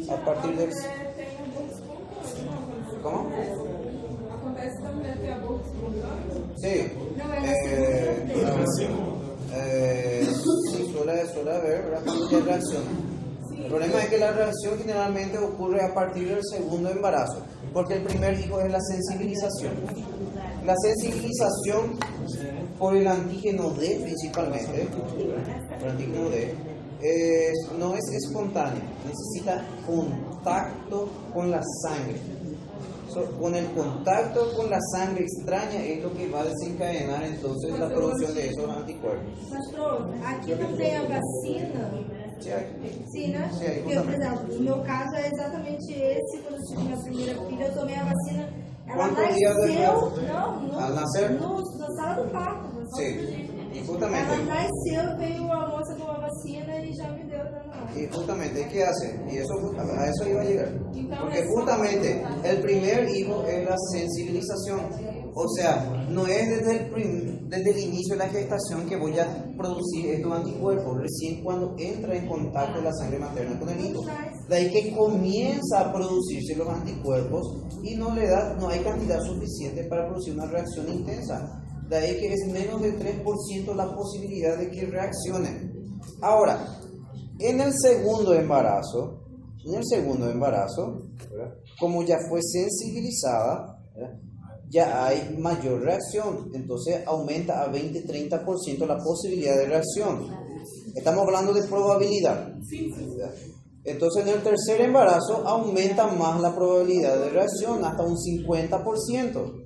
a partir del... ¿Cómo? Acontece também ter aborto espontâneo? Sí. Sí, suele haber, ¿verdad? Cuando ya reacciona. El problema es que la reacción generalmente ocurre a partir del segundo embarazo, porque el primer hijo es la sensibilización. La sensibilización por el antígeno D principalmente, el antígeno D, no es espontánea, necesita contacto con la sangre. Con el contacto con la sangre extraña es lo que va a desencadenar entonces la producción de esos anticuerpos. Pastor, aqui não tem a vacina? Sim, né? Porque, por exemplo, no meu caso é exatamente esse, quando eu tive minha primeira filha, eu tomei a vacina. Ela nasceu, al nacer, na sala do parto. sí, y justamente. Ela nasceu, veio a moça com a vacina e já me deu na hora. Y justamente, ¿qué hace? Y eso, a eso iba a llegar. Porque justamente el primer hijo es la sensibilización. O sea, no es desde el inicio de la gestación que voy a producir estos anticuerpos, recién cuando entra en contacto la sangre materna con el hijo. De ahí que comienza a producirse los anticuerpos y no hay cantidad suficiente para producir una reacción intensa. De ahí que es menos del 3% la posibilidad de que reaccione. Ahora, en el segundo embarazo, ¿verdad? Como ya fue sensibilizada, ¿verdad? Ya hay mayor reacción, entonces aumenta a 20-30% la posibilidad de reacción. Estamos hablando de probabilidad, ¿verdad? Entonces en el tercer embarazo aumenta más la probabilidad de reacción, hasta un 50%.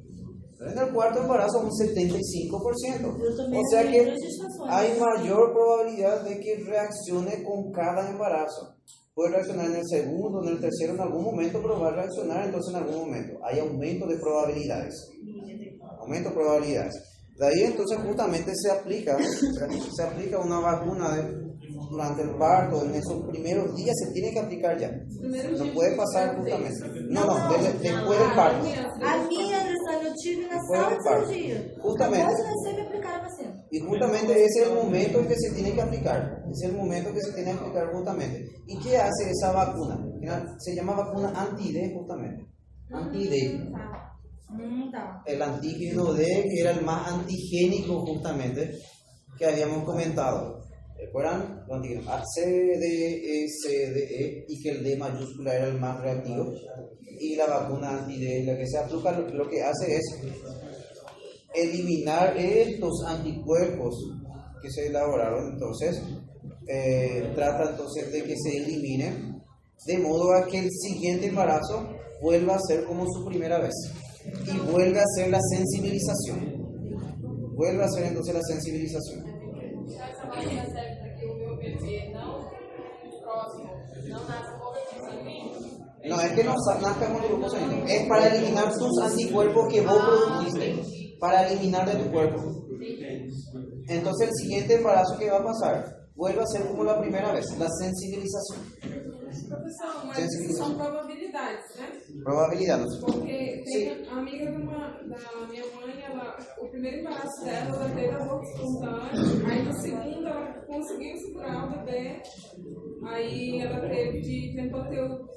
En el cuarto embarazo un 75%. O sea que hay mayor probabilidad de que reaccione con cada embarazo. Puede reaccionar en el segundo, en el tercero, en algún momento, pero va a reaccionar entonces en algún momento. Hay aumento de probabilidades. Aumento de probabilidades. De ahí entonces justamente se aplica una vacuna durante el parto, en esos primeros días se tiene que aplicar ya. No puede pasar justamente. Después del parto. A minha, Andressane, eu tive na sala de cirurgia. Justamente. Após nascer, me aplicaram a vacina. Y justamente ese es el momento en que se tiene que aplicar. Es el momento que se tiene que aplicar justamente. ¿Y qué hace esa vacuna? Se llama vacuna anti-D justamente. Anti-D. El antígeno D, que era el más antigénico justamente, que habíamos comentado. ¿Recuerdan? Los antígenos A, C, D, E, C, D, E, y que el D mayúscula era el más reactivo. Y la vacuna anti-D, la que se aplica, lo que hace es eliminar estos anticuerpos que se elaboraron. Entonces, trata entonces de que se eliminen, de modo a que el siguiente embarazo vuelva a ser como su primera vez. Y vuelve a ser la sensibilización. Vuelve a ser entonces la sensibilización. Essa vacina serve para que o meu bebê não próximo não nasça com sanguíneo? No, es que no nazca con grupos sanguíneos. Es para eliminar tus anticuerpos que vos produjiste. Para eliminar de tu cuerpo. Entonces el siguiente embarazo que va a pasar vuelve a ser como la primera vez, la sensibilización. Professor, mas são probabilidades, né? Probabilidad, ¿no? Porque tem a amiga da minha mãe, o primeiro embaraço dela, ela teve aborto espontâneo, aí no segundo ela conseguiu segurar o bebê, aí ela tentou ter o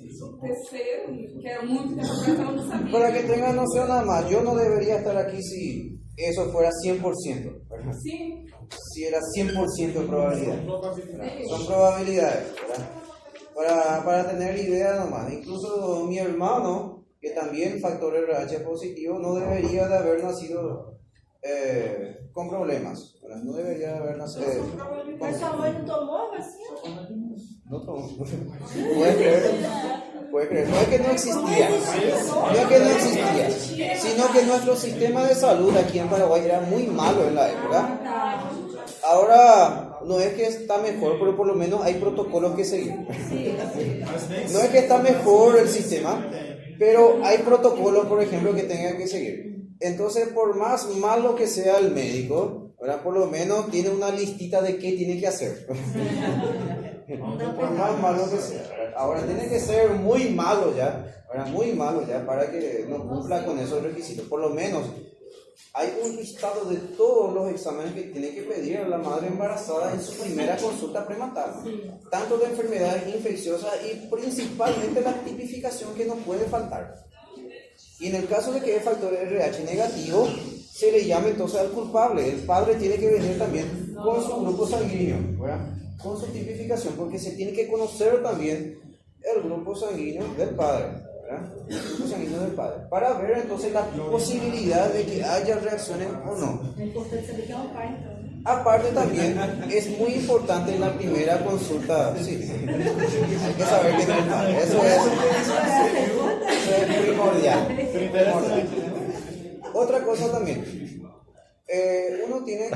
terceiro, que era muito tempo atrás, ela não sabia. Para que tengan noción nada más, yo no debería estar aquí si eso fuera 100%. ¿Verdad? Sí. Si era 100% de probabilidad. Son probabilidades, ¿verdad? Para tener idea nomás. Incluso mi hermano, que también factor RH positivo, no debería de haber nacido con problemas, ¿verdad? No debería de haber nacido. Mas sua mãe não tomou a vacina? No tomó. ¿Puedes creer? No es que no existía, sino que nuestro sistema de salud aquí en Paraguay era muy malo en la época. Ahora no es que está mejor, pero por lo menos hay protocolos que seguir. No es que está mejor el sistema, pero hay protocolos, por ejemplo, que tengan que seguir. Entonces, por más malo que sea el médico, ¿verdad? Por lo menos tiene una listita de qué tiene que hacer. Por más malo que sea. Ahora tiene que ser muy malo ya, ¿verdad? Muy malo ya para que no cumpla con esos requisitos. Por lo menos hay un listado de todos los exámenes que tiene que pedir a la madre embarazada en su primera consulta prenatal, tanto de enfermedades infecciosas y principalmente la tipificación que no puede faltar. Y en el caso de que el factor RH negativo, se le llama entonces al culpable. El padre tiene que venir también con su grupo sanguíneo, ¿verdad? Con su tipificación, porque se tiene que conocer también el grupo sanguíneo del padre, ¿verdad? El grupo sanguíneo del padre, para ver entonces la posibilidad de que haya reacciones o no. Es importante saber que es un pai, então. Aparte también es muy importante en la primera consulta, sí, hay que saber que no es padre, eso es primordial. Otra cosa también, uno tiene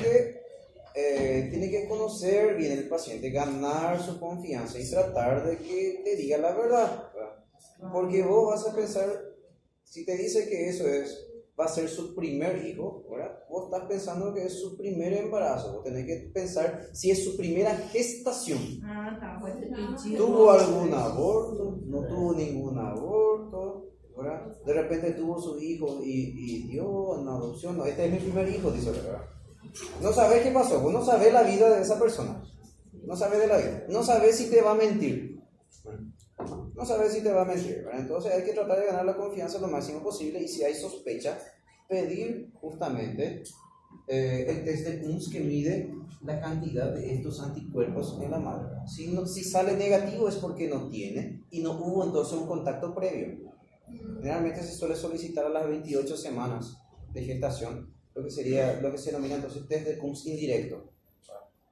que conocer bien el paciente, ganar su confianza y tratar de que te diga la verdad, ¿verdad? Porque vos vas a pensar, si te dice que eso va a ser su primer hijo, ¿verdad? Vos estás pensando que es su primer embarazo, vos tenés que pensar si es su primera gestación. Ah, tá, pode ter pedido. ¿Tuvo algún aborto? ¿No tuvo ningún aborto? ¿Verdad? De repente tuvo su hijo y dio una adopción. No, este es mi primer hijo, dice, ¿verdad? No sabes qué pasó, vos no sabes la vida de esa persona. No sabes de la vida. No sabes si te va a mentir. No sabes si te va a mentir, ¿verdad? Entonces hay que tratar de ganar la confianza lo máximo posible y si hay sospecha, pedir justamente el test de Kunz que mide la cantidad de estos anticuerpos en la madre. Si sale negativo es porque no tiene y no hubo entonces un contacto previo. Generalmente se suele solicitar a las 28 semanas de gestación, lo que se denomina entonces test de Kunz indirecto,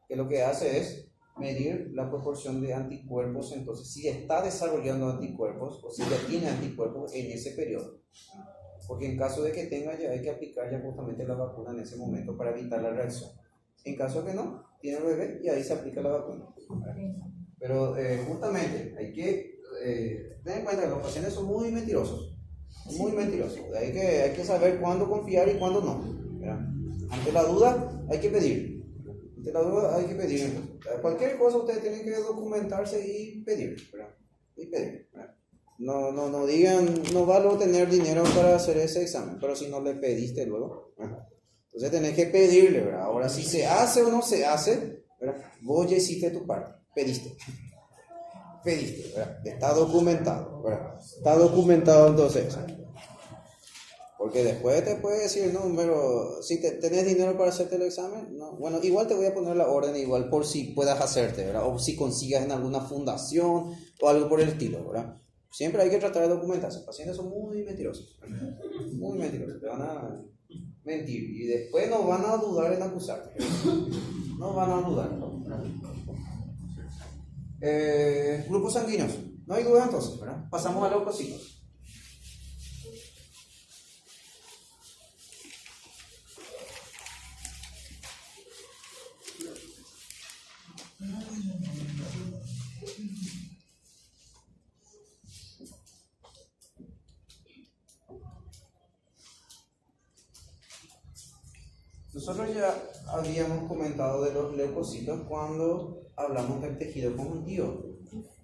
que lo que hace es medir la proporción de anticuerpos, entonces si está desarrollando anticuerpos o si ya tiene anticuerpos en ese periodo, porque en caso de que tenga ya hay que aplicar ya justamente la vacuna en ese momento para evitar la reacción. En caso que no, tiene el bebé y ahí se aplica la vacuna. Pero justamente hay que tener en cuenta que los pacientes son muy mentirosos, hay que saber cuándo confiar y cuándo no, ¿verdad? Ante la duda hay que pedir. Cualquier cosa ustedes tienen que documentarse y pedir, ¿verdad? ¿verdad? No digan, no vale tener dinero para hacer ese examen, pero si no le pediste luego, ¿verdad? Entonces tenés que pedirle, ¿verdad? Ahora, si se hace o no se hace, ¿verdad? Vos ya hiciste tu parte, pediste, ¿verdad? Está documentado, ¿verdad? Está documentado entonces. Porque después te puede decir, no, pero si tenés dinero para hacerte el examen, no. Bueno, igual te voy a poner la orden, igual por si puedas hacerte, ¿verdad? O si consigas en alguna fundación o algo por el estilo, ¿verdad? Siempre hay que tratar de documentarse. Los pacientes son muy mentirosos, te van a mentir y después no van a dudar en acusarte. No van a dudar, ¿verdad? Grupos sanguíneos, no hay duda entonces, ¿verdad? Pasamos a leucocitos. Nosotros ya habíamos comentado de los leucocitos cuando hablamos del tejido conjuntivo.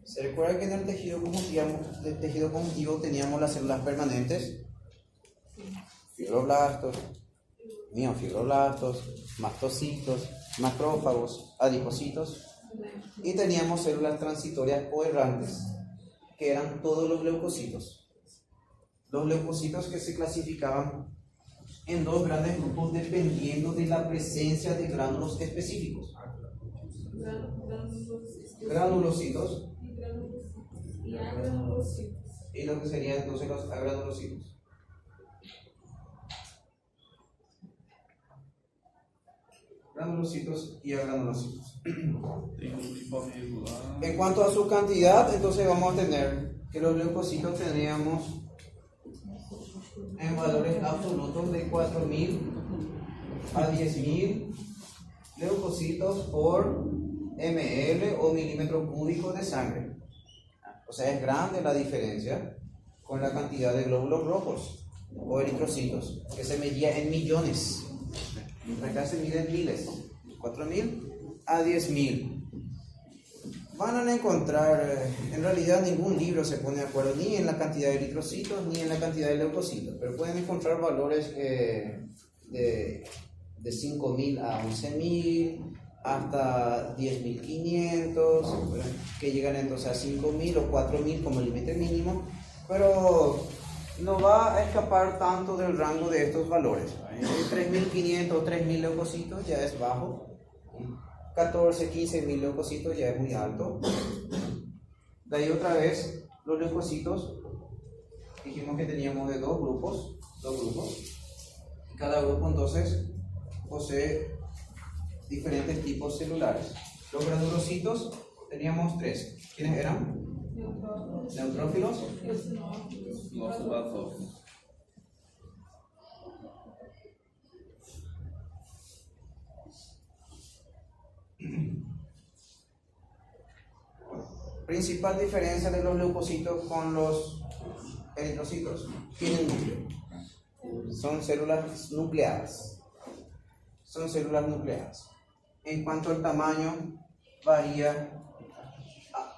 ¿Se recuerda que en el tejido conjuntivo teníamos las células permanentes? Fibroblastos, miofibroblastos, mastocitos, macrófagos, adipocitos, y teníamos células transitorias o errantes, que eran todos los leucocitos. Los leucocitos que se clasificaban en dos grandes grupos dependiendo de la presencia de gránulos específicos. Granulocitos y lo que serían entonces los agranulocitos. Granulocitos y agranulocitos. En cuanto a su cantidad, entonces vamos a tener que los leucocitos tendríamos en valores absolutos de 4.000 a 10.000 leucocitos por ml o milímetro cúbico de sangre. O sea, es grande la diferencia con la cantidad de glóbulos rojos o eritrocitos, que se medía en millones. Acá se mide en miles, 4.000 a 10.000. Van a encontrar, en realidad ningún libro se pone de acuerdo ni en la cantidad de eritrocitos ni en la cantidad de leucocitos, pero pueden encontrar valores de 5.000 a 11.000, hasta 10.500, ¿verdad? Que llegan entonces a 5.000 o 4.000 como límite mínimo, pero no va a escapar tanto del rango de estos valores. 3.500 o 3.000 leucocitos ya es bajo, 14, 15.000 leucocitos ya es muy alto. De ahí otra vez, los leucocitos, dijimos que teníamos de dos grupos, y cada grupo entonces posee diferentes tipos celulares. Los granulocitos teníamos tres. ¿Quiénes eran? Neutrófilos. Los basófilos. Principal diferencia de los leucocitos con los eritrocitos: tienen núcleo. Son células nucleadas. En cuanto al tamaño, varía,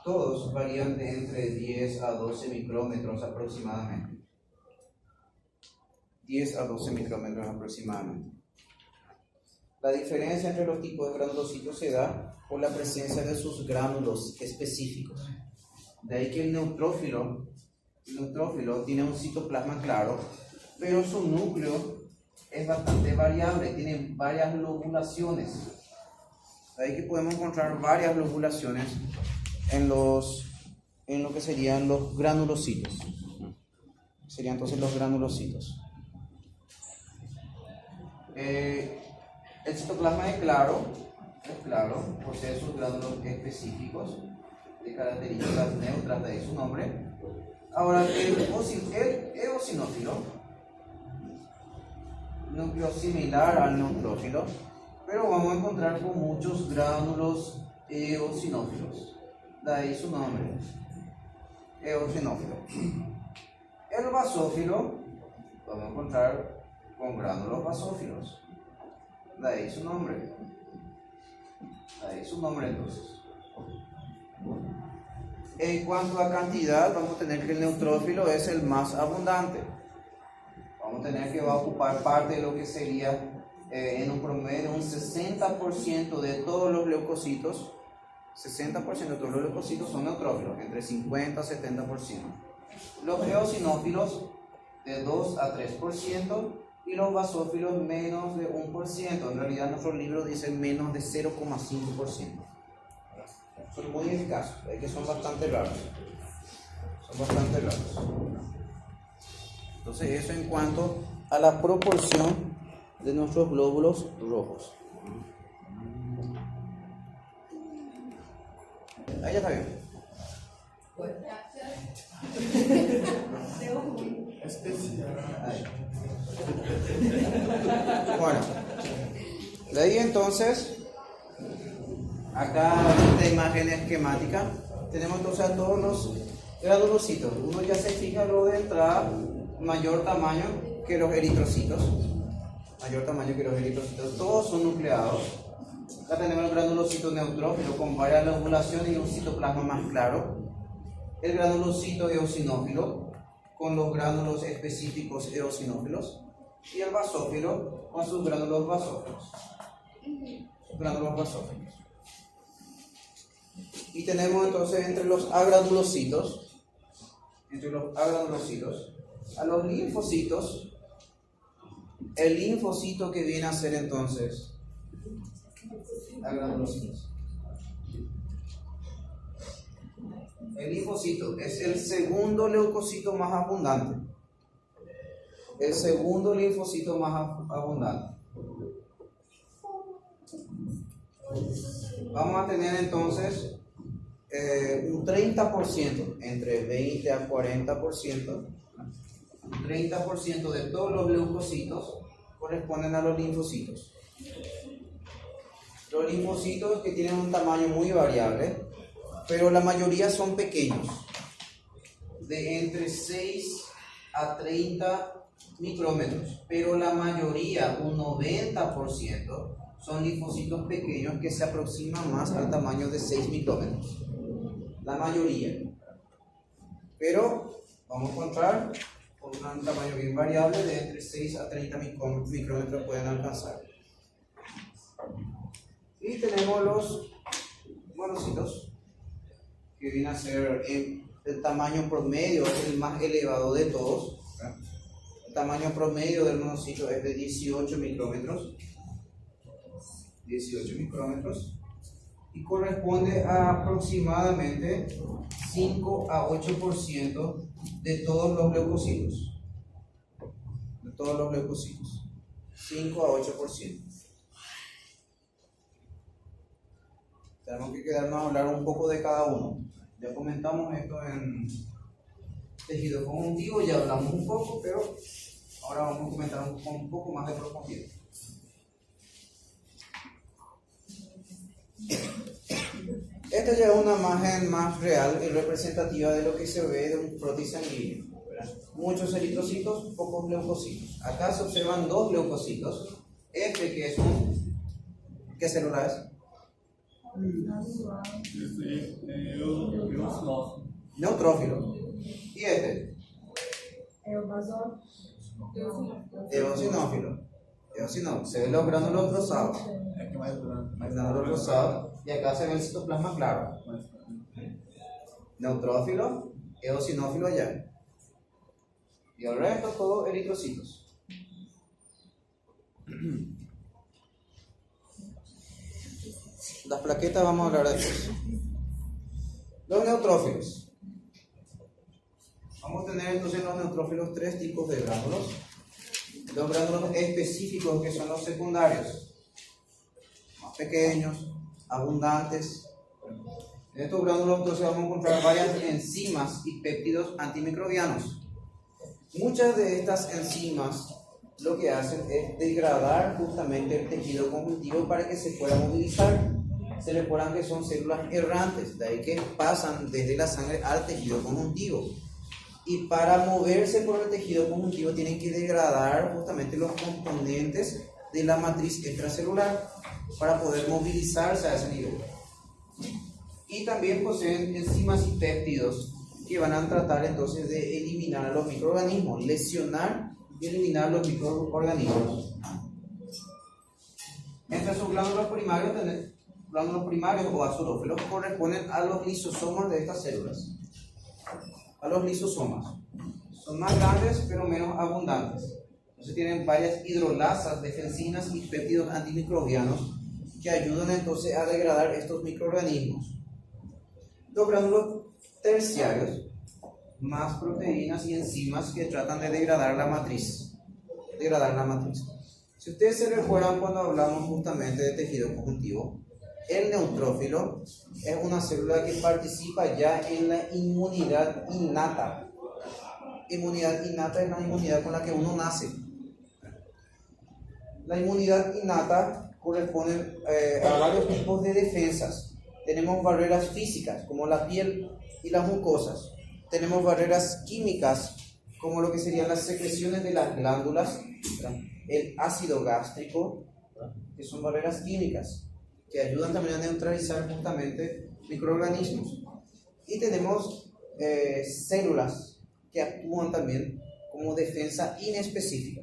todos varían de entre 10 a 12 micrómetros aproximadamente. 10 a 12 micrómetros aproximadamente. La diferencia entre los tipos de granulocitos se da por la presencia de sus gránulos específicos. De ahí que el neutrófilo tiene un citoplasma claro, pero su núcleo es bastante variable, tiene varias lobulaciones. De ahí que podemos encontrar varias lobulaciones en lo que serían los granulocitos. Serían entonces los granulocitos. El citoplasma es claro, posee sus gránulos específicos de características neutras, de ahí su nombre. Ahora, el eosinófilo, núcleo similar al neutrófilo, pero vamos a encontrar con muchos gránulos eosinófilos, de ahí su nombre, eosinófilo. El basófilo, vamos a encontrar con gránulos basófilos, de ahí su nombre, entonces. En cuanto a cantidad, vamos a tener que el neutrófilo es el más abundante. Vamos a tener que va a ocupar parte de lo que sería en un promedio un 60% de todos los leucocitos. 60% de todos los leucocitos son neutrófilos, entre 50 a 70%. Los eosinófilos de 2 a 3% y los basófilos menos de 1%. En realidad nuestro libro dice menos de 0,5%. Son muy escasos, es que son bastante raros. Entonces eso en cuanto a la proporción de nuestros glóbulos rojos. Ahí ya está bien. Ahí. Bueno, de ahí entonces, acá esta imagen esquemática, tenemos entonces a todos los granulocitos. Uno ya se fija lo de entrada, mayor tamaño que los eritrocitos. Todos son nucleados. Acá tenemos el granulocito neutrófilo con varias lobulaciones y un citoplasma más claro. El granulocito eosinófilo con los gránulos específicos eosinófilos. Y el basófilo con sus gránulos basófilos. Y tenemos entonces entre los agranulocitos, a los linfocitos. El linfocito que viene a ser entonces agranulocitos. El linfocito es el segundo leucocito más abundante. Vamos a tener entonces un 30%, entre 20 a 40%, un 30% de todos los leucocitos corresponden a los linfocitos. Los linfocitos que tienen un tamaño muy variable, pero la mayoría son pequeños, de entre 6 a 30 micrómetros, pero la mayoría, un 90%, son linfocitos pequeños que se aproximan más al tamaño de 6 micrómetros. La mayoría. Pero vamos a encontrar con un tamaño bien variable de entre 6 a 30 micrómetros pueden alcanzar. Y tenemos los monocitos, que viene a ser el tamaño promedio, es el más elevado de todos. El tamaño promedio del monocito es de 18 micrómetros. 18 micrómetros. Y corresponde a aproximadamente 5 a 8% de todos los leucocitos. De todos los leucocitos. 5 a 8%. Tenemos que quedarnos a hablar un poco de cada uno. Ya comentamos esto en tejido conjuntivo, ya hablamos un poco, pero ahora vamos a comentar un poco más de profundidad. Esta ya es una imagen más real y representativa de lo que se ve de un prótesis sanguíneo. Muchos eritrocitos, pocos leucocitos. Acá se observan dos leucocitos. Este que es un... ¿Qué célula es? Neutrófilo. ¿Y este? Eosinófilo. Eosinófilo. Se ven los gránulos rosados. Los gránulos rosados. Y acá se ve el citoplasma claro. Neutrófilo, eosinófilo allá. Y el resto todo eritrocitos. Las plaquetas vamos a hablar de eso. Los neutrófilos. Vamos a tener entonces en los neutrófilos tres tipos de gránulos. Los gránulos específicos, que son los secundarios, más pequeños, abundantes. En estos gránulos entonces vamos a encontrar varias enzimas y péptidos antimicrobianos. Muchas de estas enzimas lo que hacen es degradar justamente el tejido conjuntivo para que se pueda movilizar. Se recuerdan que son células errantes, de ahí que pasan desde la sangre al tejido conjuntivo. Y para moverse por el tejido conjuntivo tienen que degradar justamente los componentes de la matriz extracelular para poder movilizarse a ese nivel. Y también poseen enzimas y péptidos que van a tratar entonces de eliminar a los microorganismos, lesionar y eliminar los microorganismos. Entre sus glándulos primarios o azurófilos corresponden a los lisosomas de estas células. A los lisosomas. Son más grandes pero menos abundantes. Entonces tienen varias hidrolasas, defensinas y péptidos antimicrobianos que ayudan entonces a degradar estos microorganismos. Los gránulos terciarios, más proteínas y enzimas que tratan de degradar la matriz. Si ustedes se recuerdan cuando hablamos justamente de tejido conjuntivo, el neutrófilo es una célula que participa ya en la inmunidad innata. Inmunidad innata es la inmunidad con la que uno nace. La inmunidad innata corresponde a varios tipos de defensas. Tenemos barreras físicas, como la piel y las mucosas. Tenemos barreras químicas, como lo que serían las secreciones de las glándulas, el ácido gástrico, que son barreras químicas que ayudan también a neutralizar justamente microorganismos. Y tenemos células que actúan también como defensa inespecífica,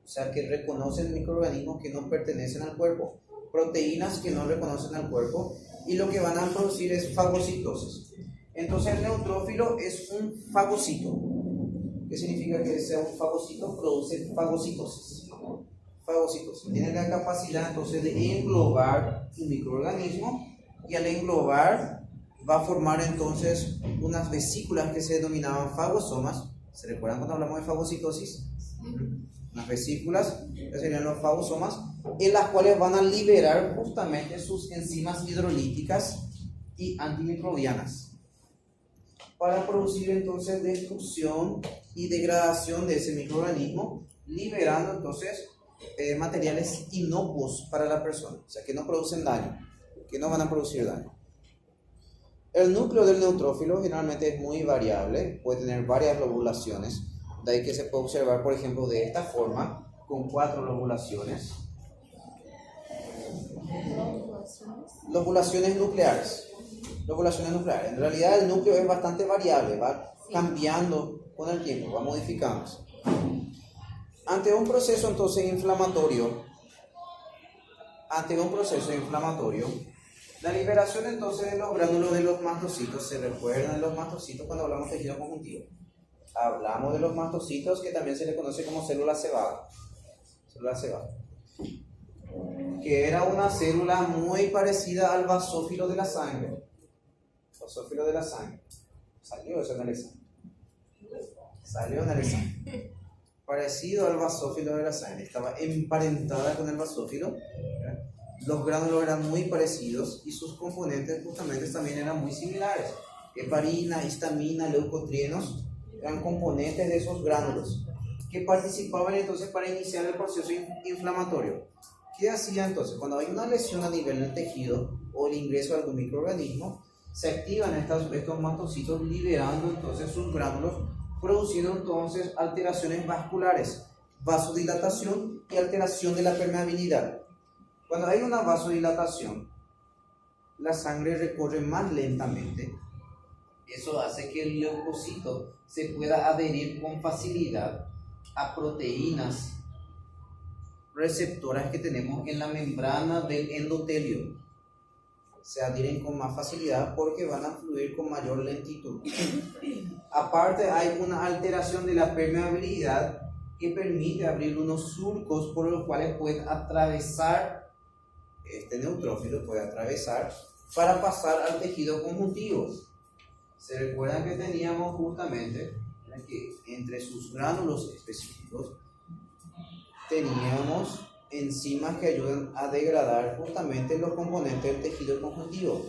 o sea, que reconocen microorganismos que no pertenecen al cuerpo, proteínas que no reconocen al cuerpo, y lo que van a producir es fagocitosis. Entonces el neutrófilo es un fagocito. ¿Qué significa que sea un fagocito? Produce fagocitosis. Tiene la capacidad entonces de englobar un microorganismo, y al englobar va a formar entonces unas vesículas que se denominaban fagosomas. ¿Se recuerdan cuando hablamos de fagocitosis? Unas vesículas que serían los fagosomas, en las cuales van a liberar justamente sus enzimas hidrolíticas y antimicrobianas para producir entonces destrucción y degradación de ese microorganismo, liberando entonces materiales inocuos para la persona, o sea, que no producen daño, que no van a producir daño. El núcleo del neutrófilo generalmente es muy variable, puede tener varias lobulaciones, de ahí que se puede observar, por ejemplo, de esta forma, con 4 lobulaciones. Lobulaciones nucleares. lobulaciones nucleares. En realidad el núcleo es bastante variable, va cambiando con el tiempo, va modificándose. Ante un proceso entonces inflamatorio, la liberación entonces de los gránulos de los mastocitos, ¿se recuerdan de los mastocitos cuando hablamos de tejido conjuntivo? Hablamos de los mastocitos, que también se le conoce como célula cebada, que era una célula muy parecida al basófilo de la sangre. Salió eso en el examen. Parecido al basófilo de la sangre, estaba emparentada con el basófilo. Los gránulos eran muy parecidos y sus componentes justamente también eran muy similares. Heparina, histamina, leucotrienos eran componentes de esos gránulos que participaban entonces para iniciar el proceso inflamatorio. ¿Qué hacía entonces? Cuando hay una lesión a nivel del tejido o el ingreso de algún microorganismo, se activan estos mastocitos liberando entonces sus gránulos, produciendo entonces alteraciones vasculares, vasodilatación y alteración de la permeabilidad. Cuando hay una vasodilatación, la sangre recorre más lentamente. Eso hace que el leucocito se pueda adherir con facilidad a proteínas receptoras que tenemos en la membrana del endotelio. Se adhieren con más facilidad porque van a fluir con mayor lentitud. Aparte, hay una alteración de la permeabilidad que permite abrir unos surcos por los cuales puede atravesar, este neutrófilo puede atravesar para pasar al tejido conjuntivo. Se recuerdan que teníamos justamente que entre sus gránulos específicos teníamos enzimas que ayudan a degradar justamente los componentes del tejido conjuntivo.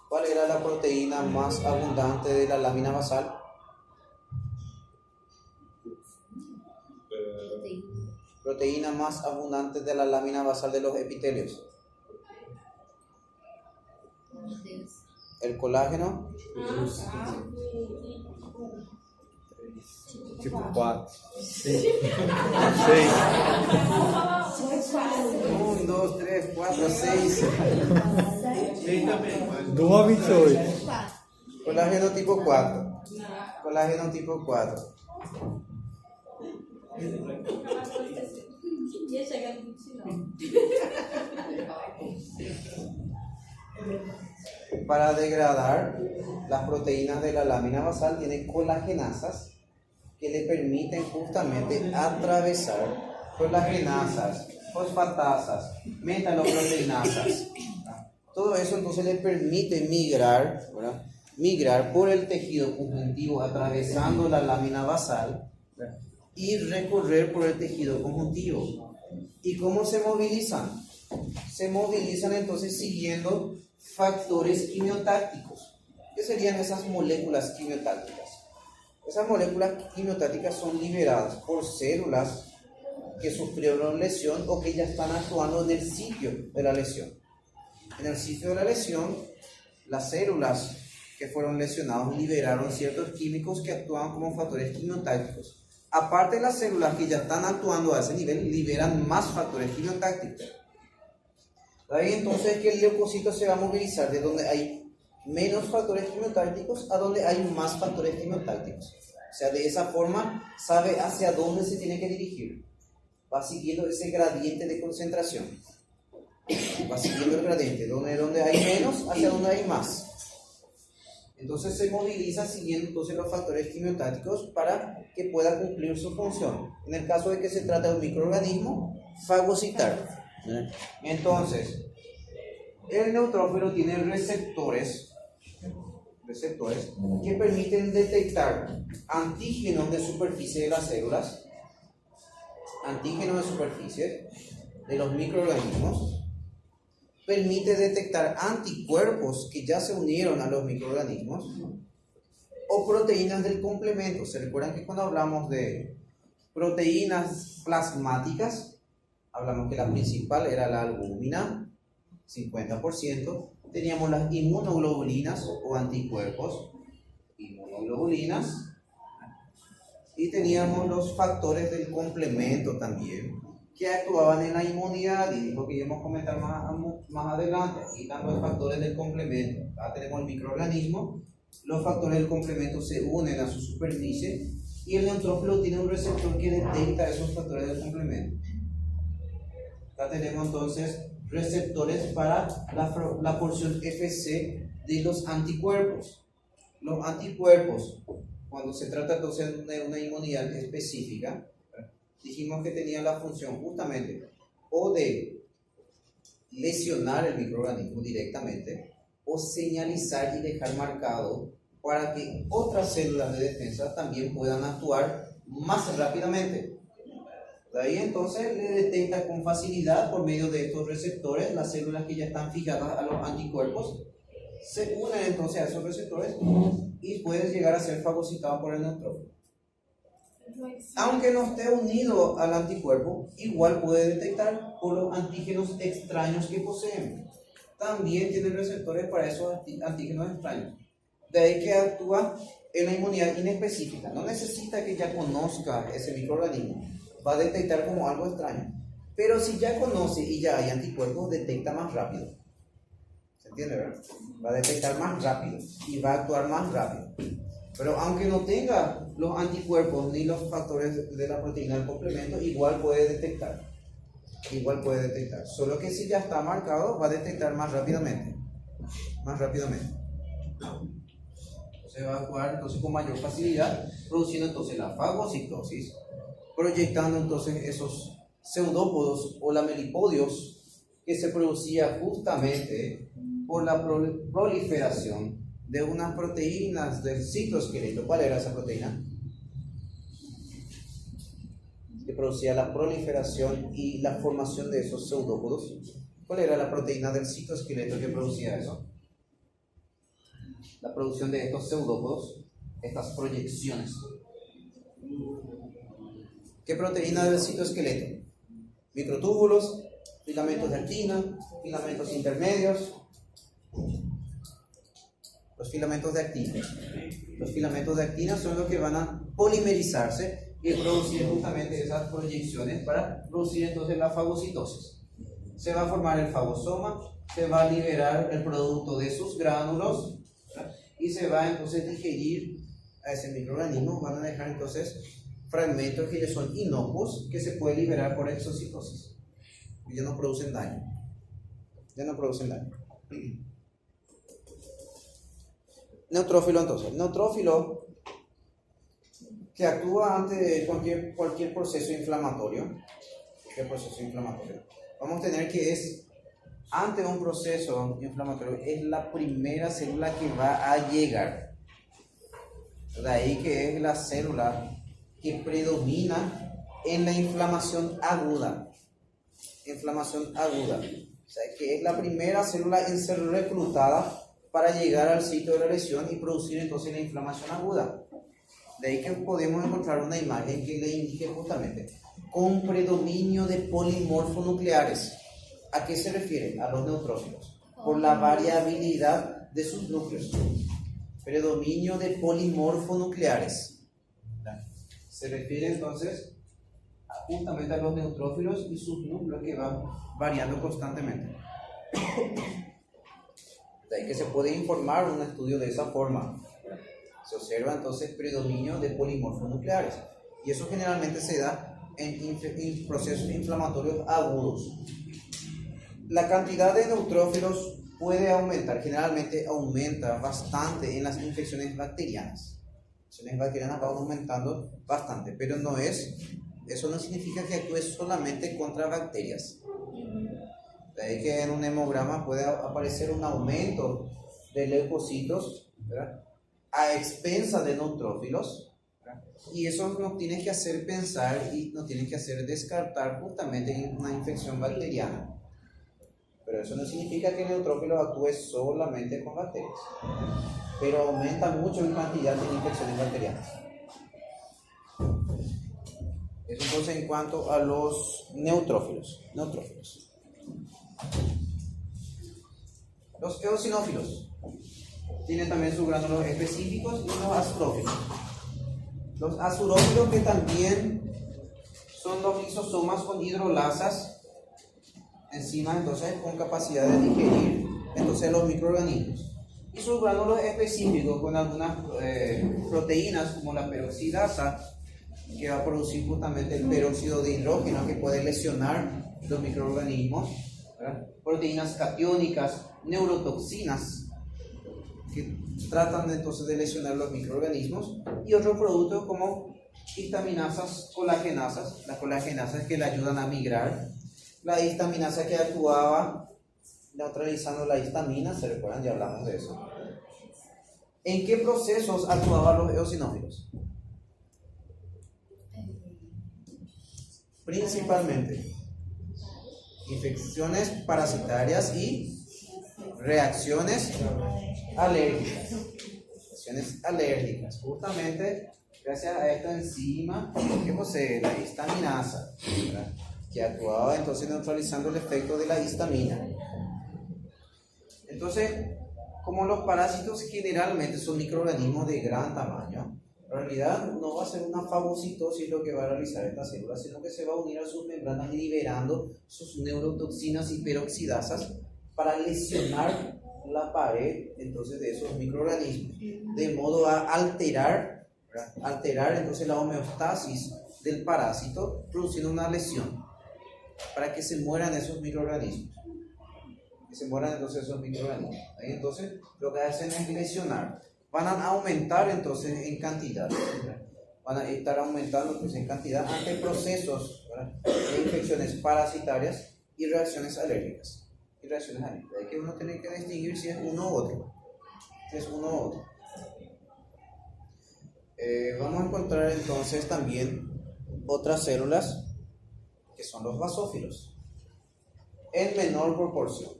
¿Cuál era la proteína más abundante de la lámina basal? Proteína más abundante de la lámina basal de los epitelios. El colágeno. Tipo 4. 6. 1, 2, 3, 4, 6. Do 1 a 28. Colágeno tipo 4. Colágeno tipo 4. Para degradar las proteínas de la lámina basal tiene colagenasas que le permiten justamente atravesar colagenasas, fosfatasas, metaloproteinasas. Todo eso entonces le permite migrar, ¿verdad? Migrar por el tejido conjuntivo atravesando la lámina basal, ¿verdad? Y recorrer por el tejido conjuntivo. ¿Y cómo se movilizan? Se movilizan entonces siguiendo factores quimiotácticos. ¿Qué serían esas moléculas quimiotácticas? Esas moléculas quimiotácticas son liberadas por células que sufrieron lesión o que ya están actuando en el sitio de la lesión. En el sitio de la lesión, las células que fueron lesionadas liberaron ciertos químicos que actúan como factores quimiotácticos. Aparte, las células que ya están actuando a ese nivel liberan más factores quimiotácticos. De ahí entonces que el leucocito se va a movilizar de donde hay menos factores quimiotácticos a donde hay más factores quimiotácticos. O sea, de esa forma sabe hacia dónde se tiene que dirigir. Va siguiendo ese gradiente de concentración. Va siguiendo el gradiente, donde hay menos hacia donde hay más. Entonces se moviliza siguiendo entonces los factores quimiotácticos para que pueda cumplir su función. En el caso de que se trate de un microorganismo, fagocitar. Entonces, el neutrófilo tiene receptores que permiten detectar antígenos de superficie de las células, antígenos de superficie de los microorganismos, permite detectar anticuerpos que ya se unieron a los microorganismos o proteínas del complemento. ¿Se recuerdan que cuando hablamos de proteínas plasmáticas, hablamos que la principal era la albúmina, 50%, teníamos las inmunoglobulinas o anticuerpos, inmunoglobulinas, y teníamos los factores del complemento también, que actuaban en la inmunidad, y dijo que íbamos a comentar más adelante. Aquí están los factores del complemento. Acá tenemos el microorganismo, los factores del complemento se unen a su superficie y el neutrófilo tiene un receptor que detecta esos factores del complemento. Acá tenemos entonces receptores para la porción FC de los anticuerpos. Los anticuerpos, cuando se trata entonces de una inmunidad específica, dijimos que tenían la función justamente o de lesionar el microorganismo directamente o señalizar y dejar marcado para que otras células de defensa también puedan actuar más rápidamente. De ahí entonces le detecta con facilidad por medio de estos receptores las células que ya están fijadas a los anticuerpos, se unen entonces a esos receptores y pueden llegar a ser fagocitados por el neutrófilo. Aunque no esté unido al anticuerpo, igual puede detectar por los antígenos extraños que poseen. También tienen receptores para esos antígenos extraños. De ahí que actúa en la inmunidad inespecífica. No necesita que ya conozca ese microorganismo. Va a detectar como algo extraño. Pero si ya conoce y ya hay anticuerpos, detecta más rápido. ¿Se entiende, verdad? Va a detectar más rápido y va a actuar más rápido. Pero aunque no tenga los anticuerpos ni los factores de la proteína del complemento, igual puede detectar. Igual puede detectar. Solo que si ya está marcado, va a detectar más rápidamente. Más rápidamente. Entonces va a actuar entonces con mayor facilidad, produciendo entonces la fagocitosis, proyectando entonces esos pseudópodos o lamelipodios que se producía justamente por la proliferación de unas proteínas del citoesqueleto. ¿Cuál era esa proteína? Que producía la proliferación y la formación de esos pseudópodos. ¿Cuál era la proteína del citoesqueleto que producía eso? La producción de estos pseudópodos, estas proyecciones. ¿Qué proteína del citoesqueleto? Microtúbulos, filamentos de actina, filamentos intermedios. Los filamentos de actina. Los filamentos de actina son los que van a polimerizarse y producir justamente esas proyecciones para producir entonces la fagocitosis. Se va a formar el fagosoma, se va a liberar el producto de sus gránulos, ¿verdad? Y se va entonces a digerir a ese microorganismo. Van a dejar entonces fragmentos que ya son inocuos que se pueden liberar por exocitosis y ya no producen daño. Ya no producen daño. Neutrófilo entonces. Neutrófilo que actúa ante cualquier proceso inflamatorio. ¿Qué proceso inflamatorio? Vamos a tener que es ante un proceso inflamatorio, es la primera célula que va a llegar. De ahí que es la célula que predomina en la inflamación aguda. Inflamación aguda. O sea, que es la primera célula en ser reclutada para llegar al sitio de la lesión y producir entonces la inflamación aguda. De ahí que podemos encontrar una imagen que le indique justamente con predominio de polimorfonucleares. ¿A qué se refiere? A los neutrófilos. Por la variabilidad de sus núcleos. Predominio de polimorfonucleares. Se refiere entonces justamente a los neutrófilos y sus núcleos que van variando constantemente. De ahí que se puede informar un estudio de esa forma. Se observa entonces predominio de polimorfonucleares. Y eso generalmente se da en procesos inflamatorios agudos. La cantidad de neutrófilos puede aumentar, generalmente aumenta bastante en las infecciones bacterianas. Las infecciones bacterianas van aumentando bastante, pero eso no significa que actúe solamente contra bacterias. De ahí que en un hemograma puede aparecer un aumento de leucocitos, ¿verdad?, a expensa de neutrófilos, ¿verdad? Y eso nos tiene que hacer pensar y nos tiene que hacer descartar justamente en una infección bacteriana. Pero eso no significa que el neutrófilo actúe solamente con bacterias, pero aumenta mucho en cantidad de infecciones bacterianas. Eso entonces en cuanto a los neutrófilos. Los eosinófilos tienen también sus gránulos específicos y los azurófilos. Los azurófilos que también son los lisosomas con hidrolasas, enzimas entonces con capacidad de digerir entonces los microorganismos. Y sus gránulos específicos con algunas proteínas como la peroxidasa, que va a producir justamente el peróxido de hidrógeno que puede lesionar los microorganismos, ¿verdad? Proteínas catiónicas, neurotoxinas que tratan entonces de lesionar los microorganismos, y otros productos como histaminasas, colagenasas, las colagenasas que le ayudan a migrar, la histaminasa que actuaba neutralizando la histamina, ¿se recuerdan? Ya hablamos de eso. ¿En qué procesos actuaban los eosinófilos? Principalmente infecciones parasitarias y reacciones alérgicas. Reacciones alérgicas, justamente gracias a esta enzima que posee la histaminasa, ¿verdad? Que actuaba entonces neutralizando el efecto de la histamina. Entonces, como los parásitos generalmente son microorganismos de gran tamaño, en realidad no va a ser una fagocitosis lo que va a realizar esta célula, sino que se va a unir a sus membranas liberando sus neurotoxinas y peroxidasas para lesionar la pared entonces de esos microorganismos, de modo a alterar entonces la homeostasis del parásito, produciendo una lesión para que se mueran esos microorganismos. Que se mueran entonces esos microorganismos. Ahí entonces lo que hacen es lesionar. Van a aumentar entonces en cantidad, ¿verdad? Van a estar aumentando entonces en cantidad ante procesos, ¿verdad?, de infecciones parasitarias y reacciones alérgicas. Hay que uno tiene que distinguir si es uno u otro. Vamos a encontrar entonces también otras células que son los basófilos en menor proporción.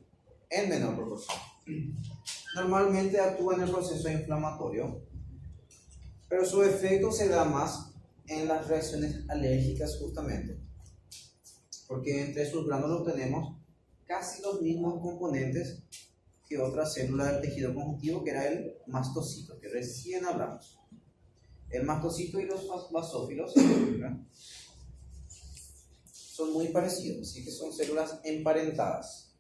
Normalmente actúa en el proceso inflamatorio, pero su efecto se da más en las reacciones alérgicas justamente, porque entre sus gránulos tenemos casi los mismos componentes que otra célula del tejido conjuntivo, que era el mastocito, que recién hablamos. El mastocito y los basófilos, ¿verdad?, son muy parecidos, así que son células emparentadas.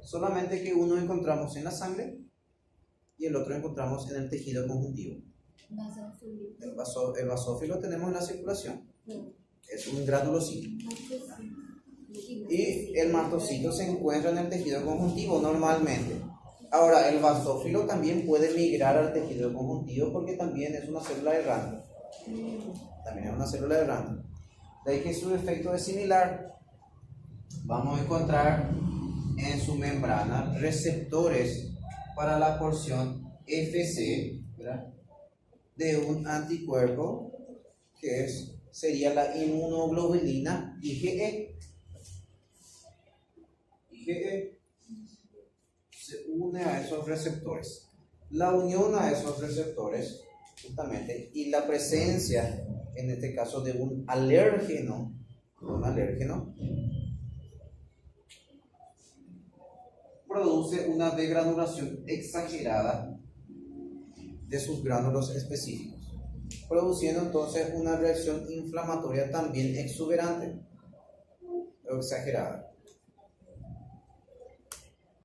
Solamente que uno encontramos en la sangre y el otro encontramos en el tejido conjuntivo. El basófilo tenemos en la circulación, es un granulocito, y el mastocito se encuentra en el tejido conjuntivo normalmente. Ahora, el basófilo también puede migrar al tejido conjuntivo porque también es una célula errante. De ahí que su efecto es similar. Vamos a encontrar en su membrana receptores para la porción FC, ¿verdad?, de un anticuerpo que sería la inmunoglobulina IgE. IgE se une a esos receptores. La unión a esos receptores, justamente, y la presencia, en este caso, de un alérgeno, produce una degranulación exagerada de sus gránulos específicos, produciendo entonces una reacción inflamatoria también exuberante o exagerada.